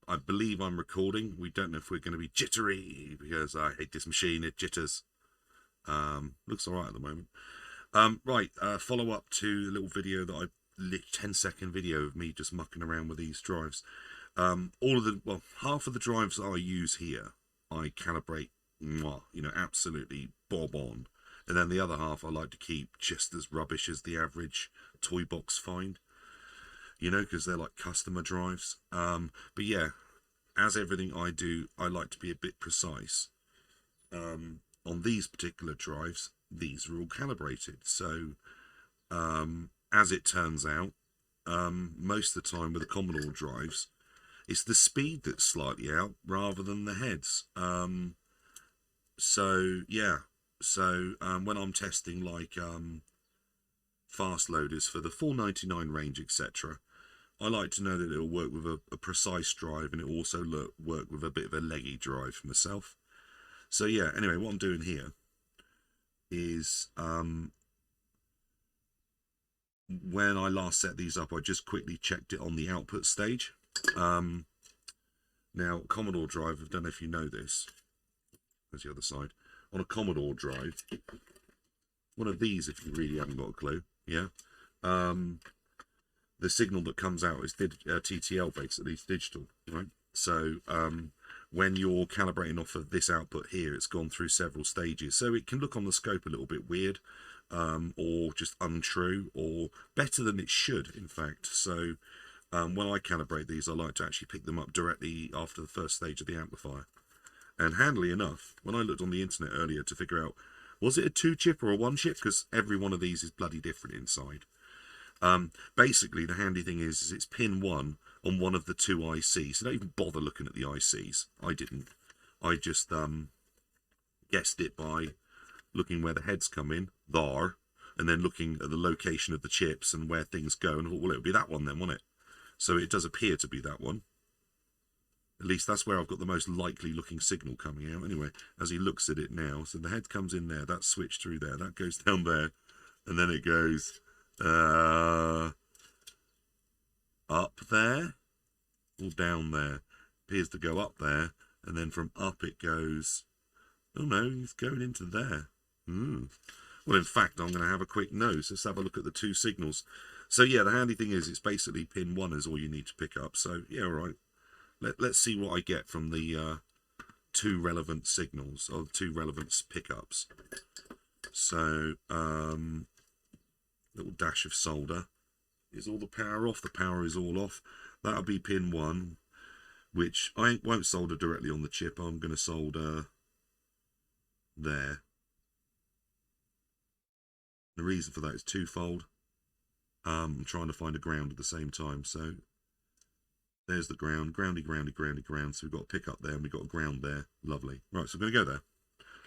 I believe I'm recording. We don't know if we're going to be jittery because I hate this machine. It jitters. Looks all right at the moment. Right, follow up to a little video that I lit, 10-second video of me just mucking around with these drives. Half of the drives I use here, I calibrate, absolutely bob on. And then the other half I like to keep just as rubbish as the average toy box find, because they're like customer drives. But yeah, as everything I do, I like to be a bit precise. On these particular drives, these are all calibrated. So, as it turns out, most of the time with the Commodore drives, it's the speed that's slightly out rather than the heads. When I'm testing like fast loaders for the 499 range, etc., I like to know that it'll work with a precise drive, and it'll also work with a bit of a leggy drive for myself. So yeah, anyway, what I'm doing here is when I last set these up, I just quickly checked it on the output stage. Now, Commodore drive, I don't know if you know this, there's the other side. On a Commodore drive, one of these, if you really haven't got a clue, yeah, the signal that comes out is TTL, basically, it's digital, right? So when you're calibrating off of this output here, it's gone through several stages, so it can look on the scope a little bit weird, or just untrue, or better than it should, in fact. So when I calibrate these, I like to actually pick them up directly after the first stage of the amplifier. And handily enough, when I looked on the internet earlier to figure out, was it a 2-chip or a 1-chip, because every one of these is bloody different inside. Basically, the handy thing is it's pin 1 on one of the 2 ICs. So don't even bother looking at the ICs. I didn't. I just guessed it by looking where the heads come in, there, and then looking at the location of the chips and where things go, and I thought, well, it'll be that one then, won't it? So it does appear to be that one. At least that's where I've got the most likely looking signal coming out. Anyway, as he looks at it now, so the head comes in there, that's switched through there, that goes down there, and then it goes up there, or down there. Appears to go up there, and then from up it goes, oh no, it's going into there. Well, in fact, I'm going to have a quick nose. Let's have a look at the 2 signals. So yeah, the handy thing is it's basically pin 1 is all you need to pick up. So yeah, all right. Let's see what I get from the 2 relevant signals, or 2 relevant pickups. So little dash of solder. Is all the power off? The power is all off. That'll be pin 1, which I won't solder directly on the chip. I'm going to solder there. The reason for that is twofold. I'm trying to find a ground at the same time. So there's the ground, groundy, groundy, groundy, ground. So we've got a pickup there and we've got a ground there. Lovely. Right, so I'm going to go there.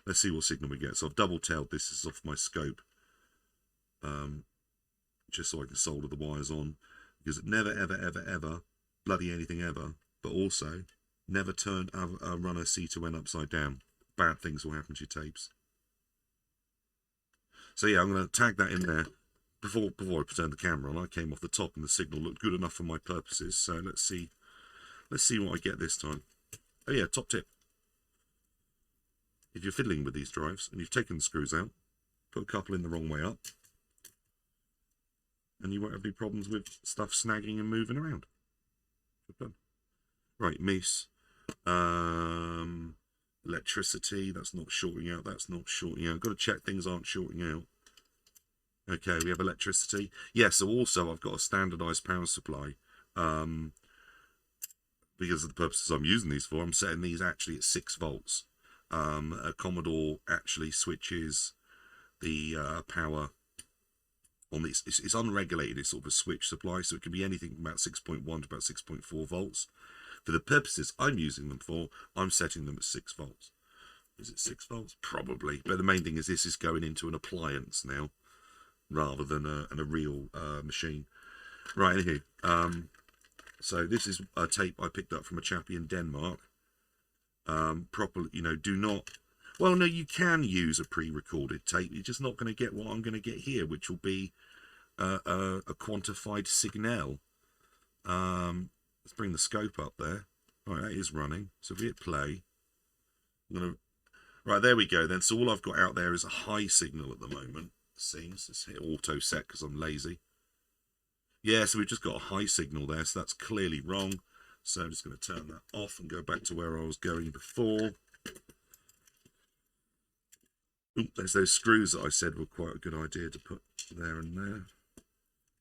Let's see what signal we get. So I've double-tailed this. This is off my scope. Just so I can solder the wires on. Because it never, ever, ever, ever, bloody anything ever, but also never run a C2N upside down. Bad things will happen to your tapes. So yeah, I'm going to tag that in there. Before I turned the camera on, I came off the top and the signal looked good enough for my purposes. So let's see what I get this time. Oh yeah, top tip. If you're fiddling with these drives and you've taken the screws out, put a couple in the wrong way up, and you won't have any problems with stuff snagging and moving around. Right, Meese. Electricity, that's not shorting out, that's not shorting out. Got to check things aren't shorting out. Okay, we have electricity. Yeah, so also I've got a standardized power supply. Because of the purposes I'm using these for, I'm setting these actually at 6 volts. A Commodore actually switches the power on this. It's unregulated, it's sort of a switch supply, so it can be anything from about 6.1 to about 6.4 volts. For the purposes I'm using them for, I'm setting them at 6 volts. Is it 6 volts? Probably. But the main thing is this is going into an appliance now, rather than a real machine. Right, anyway, so this is a tape I picked up from a chappie in Denmark. Properly, do not... Well, no, you can use a pre-recorded tape. You're just not going to get what I'm going to get here, which will be a quantified signal. Let's bring the scope up there. Right, that is running. So if we hit play, I'm gonna. Right, there we go then. So all I've got out there is a high signal at the moment. It seems. Let's hit auto set because I'm lazy. Yeah, so we've just got a high signal there, so that's clearly wrong. So I'm just going to turn that off and go back to where I was going before. Ooh, there's those screws that I said were quite a good idea to put there and there.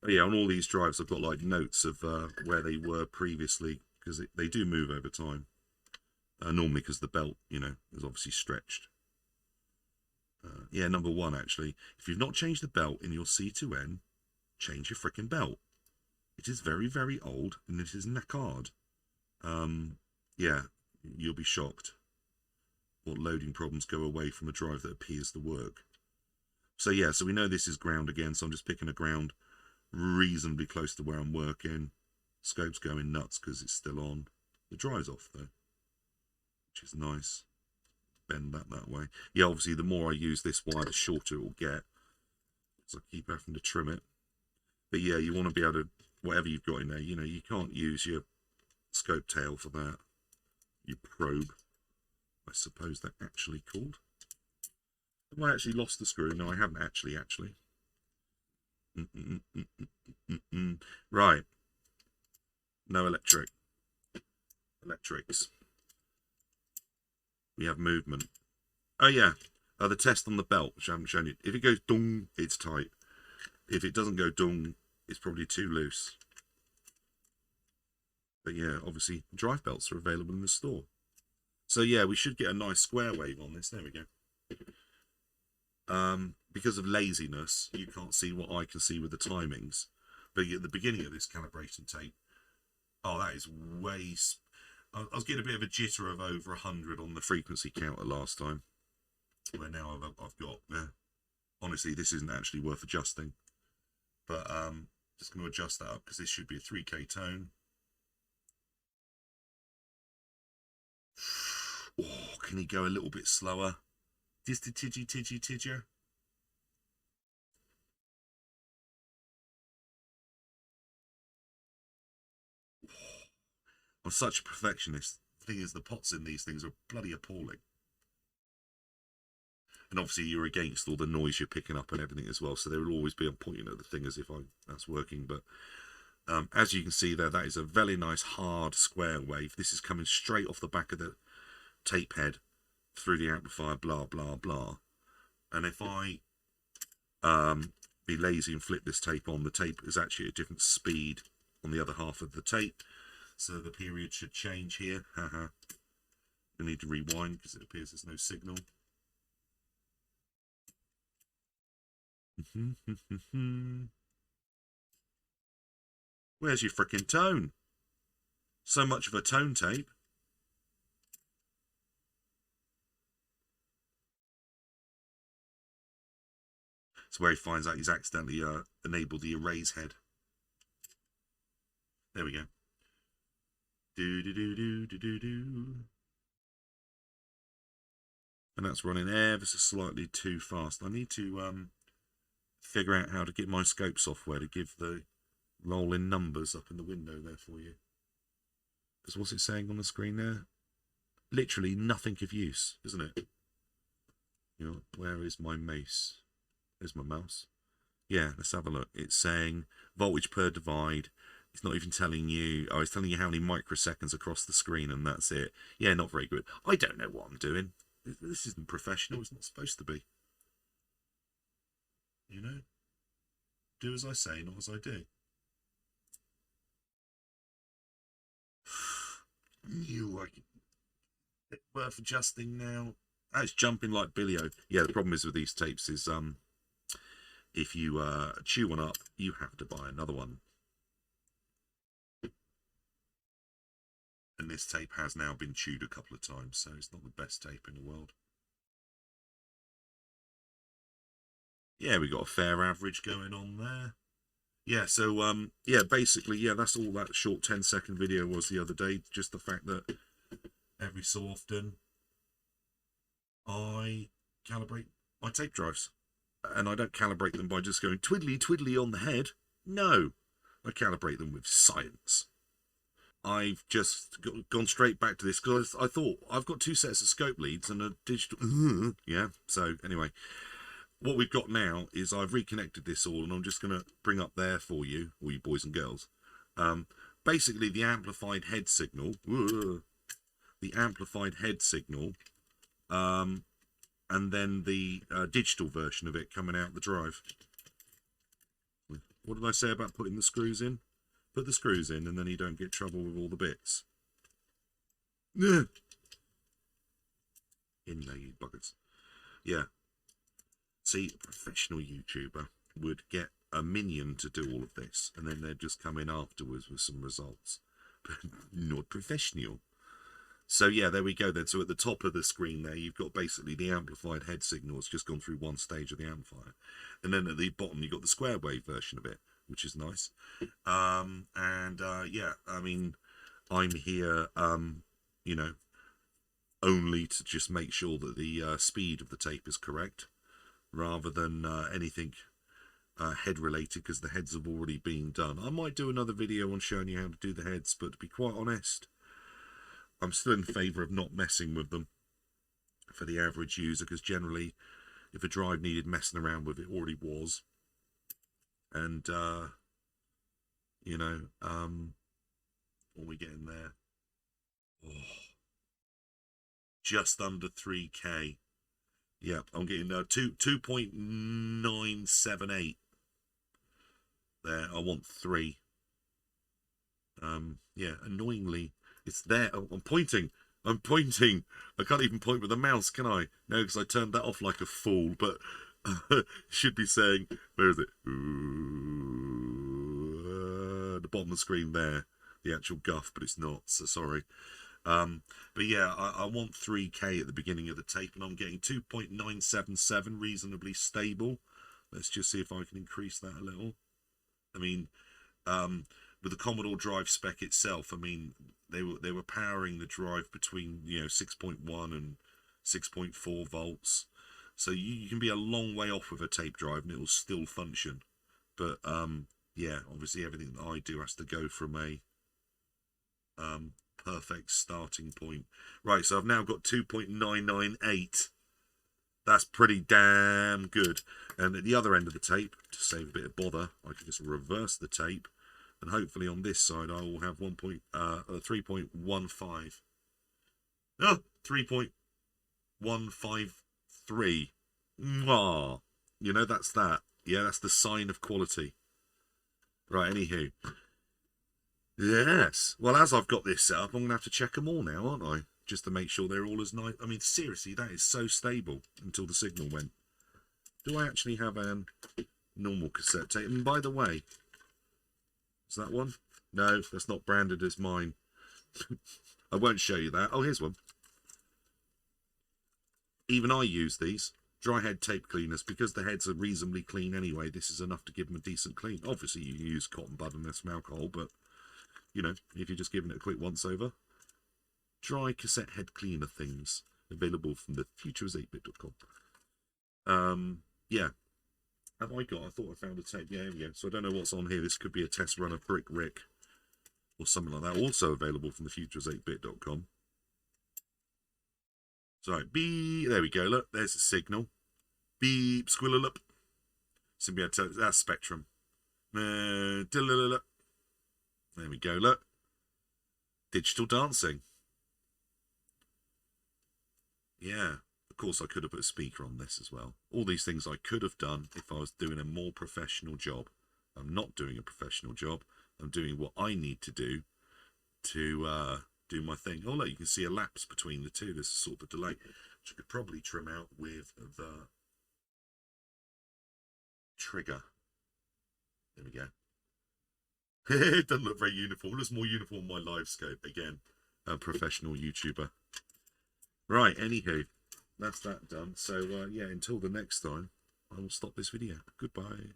Oh yeah, on all these drives I've got like notes of where they were previously, because they do move over time. Normally because the belt, you know, is obviously stretched. Yeah, number one actually. If you've not changed the belt in your C2N, change your frickin' belt. It is very, very old and it is knackered. Yeah, you'll be shocked what loading problems go away from a drive that appears to work. So yeah, so we know this is ground again, so I'm just picking a ground reasonably close to where I'm working. Scope's going nuts because it's still on. The drive's off though, which is nice. Bend that way. Yeah, obviously the more I use this wire, the shorter it will get. So I keep having to trim it. But yeah, you want to be able to, whatever you've got in there, you know, you can't use your scope tail for that. Your probe, I suppose they're actually called. Have I actually lost the screw? No, I haven't actually. Right. No electrics. We have movement. Oh yeah, the test on the belt, which I haven't shown you. If it goes dung, it's tight. If it doesn't go dung, it's probably too loose. But yeah, obviously drive belts are available in the store. So yeah, we should get a nice square wave on this. There we go. Because of laziness, you can't see what I can see with the timings. But at the beginning of this calibration tape, oh, that is way... I was getting a bit of a jitter of over 100 on the frequency counter last time. Where now I've got... honestly, this isn't actually worth adjusting. But just going to adjust that up because this should be a 3K tone. Oh, can he go a little bit slower? Just a tidger. I'm such a perfectionist. The thing is, the pots in these things are bloody appalling. And obviously you're against all the noise you're picking up and everything as well, so they will always be on pointing at the thing as if that's working. But as you can see there, that is a very nice hard square wave. This is coming straight off the back of the tape head through the amplifier, blah blah blah. And if I be lazy and flip this tape on, the tape is actually at a different speed on the other half of the tape, so the period should change here. I need to rewind because it appears there's no signal. Where's your frickin' tone? So much of a tone tape. It's where he finds out he's accidentally enabled the erase head. There we go. Do. And that's running ever so slightly too fast. I need to figure out how to get my scope software to give the rolling numbers up in the window there for you. Because what's it saying on the screen there? Literally nothing of use, isn't it? You know, where is my mouse? There's my mouse. Yeah, let's have a look. It's saying voltage per divide. It's not even telling you. Oh, it's telling you how many microseconds across the screen, and that's it. Yeah, not very good. I don't know what I'm doing. This isn't professional. It's not supposed to be. You know? Do as I say, not as I do. Worth adjusting now. It's jumping like Billy-O. Yeah, the problem is with these tapes is if you chew one up, you have to buy another one. And this tape has now been chewed a couple of times, so it's not the best tape in the world. Yeah, we got a fair average going on there. Yeah, so yeah, basically, yeah, that's all that short 10-second video was the other day. Just the fact that every so often I calibrate my tape drives. And I don't calibrate them by just going twiddly twiddly on the head. No, I calibrate them with science. I've just gone straight back to this because I thought I've got 2 sets of scope leads and a digital. Yeah. So anyway, what we've got now is I've reconnected this all, and I'm just going to bring up there for you, all you boys and girls. Basically, the amplified head signal, and then the digital version of it coming out the drive. What did I say about putting the screws in? Put the screws in, and then you don't get trouble with all the bits. In there, you buggers. Yeah. See, a professional YouTuber would get a minion to do all of this, and then they'd just come in afterwards with some results. But not professional. So yeah, there we go then. So at the top of the screen there, you've got basically the amplified head signal. It's just gone through one stage of the amplifier. And then at the bottom, you've got the square wave version of it, which is nice. Yeah, I mean, I'm here, you know, only to just make sure that the speed of the tape is correct, rather than anything head related, because the heads have already been done. I might do another video on showing you how to do the heads, but to be quite honest, I'm still in favour of not messing with them for the average user, because generally, if a drive needed messing around with, it already was. And, you know, what we get in there? Oh, just under 3K. Yeah, I'm getting 2.978. There, I want 3. Yeah, annoyingly, it's there. Oh, I'm pointing. I can't even point with a mouse, can I? No, because I turned that off like a fool. But should be saying, where is it? The bottom of the screen there, the actual guff, but it's not. So sorry. But yeah, I want 3K at the beginning of the tape, and I'm getting 2.977, reasonably stable. Let's just see if I can increase that a little. I mean, with the Commodore drive spec itself, I mean, they were powering the drive between 6.1 and 6.4 volts. So you can be a long way off with a tape drive and it will still function. But yeah, obviously everything that I do has to go from a perfect starting point. Right, so I've now got 2.998. That's pretty damn good. And at the other end of the tape, to save a bit of bother, I can just reverse the tape, and hopefully on this side I will have 3.15. Oh, 3.153. Mwah. You know, that's that. Yeah, that's the sign of quality. Right, anywho. Yes. Well, as I've got this set up, I'm going to have to check them all now, aren't I? Just to make sure they're all as nice. I mean, seriously, that is so stable until the signal went. Do I actually have a normal cassette tape? And by the way, is that one? No, that's not branded as mine. I won't show you that. Oh, here's one. Even I use these dry head tape cleaners because the heads are reasonably clean anyway. This is enough to give them a decent clean. Obviously, you can use cotton bud and some alcohol, but you know, if you're just giving it a quick once over. Dry cassette head cleaner things available from the futureis8bit.com. Yeah. Have I got? I thought I found a tape. Yeah, here we go. So I don't know what's on here. This could be a test run of Brick Rick or something like that. Also available from the futureis8bit.com. So beep. There we go. Look, there's the signal. Beep. Squillalop. Symbiote. That's Spectrum. There we go. Look. Digital dancing. Yeah, of course I could have put a speaker on this as well. All these things I could have done if I was doing a more professional job. I'm not doing a professional job. I'm doing what I need to do my thing. Oh, look, you can see a lapse between the two. There's a sort of delay, which I could probably trim out with the trigger. There we go. It doesn't look very uniform. It looks more uniform on my live scope. Again, a professional YouTuber. Right, anywho, that's that done. So, yeah, until the next time, I will stop this video. Goodbye.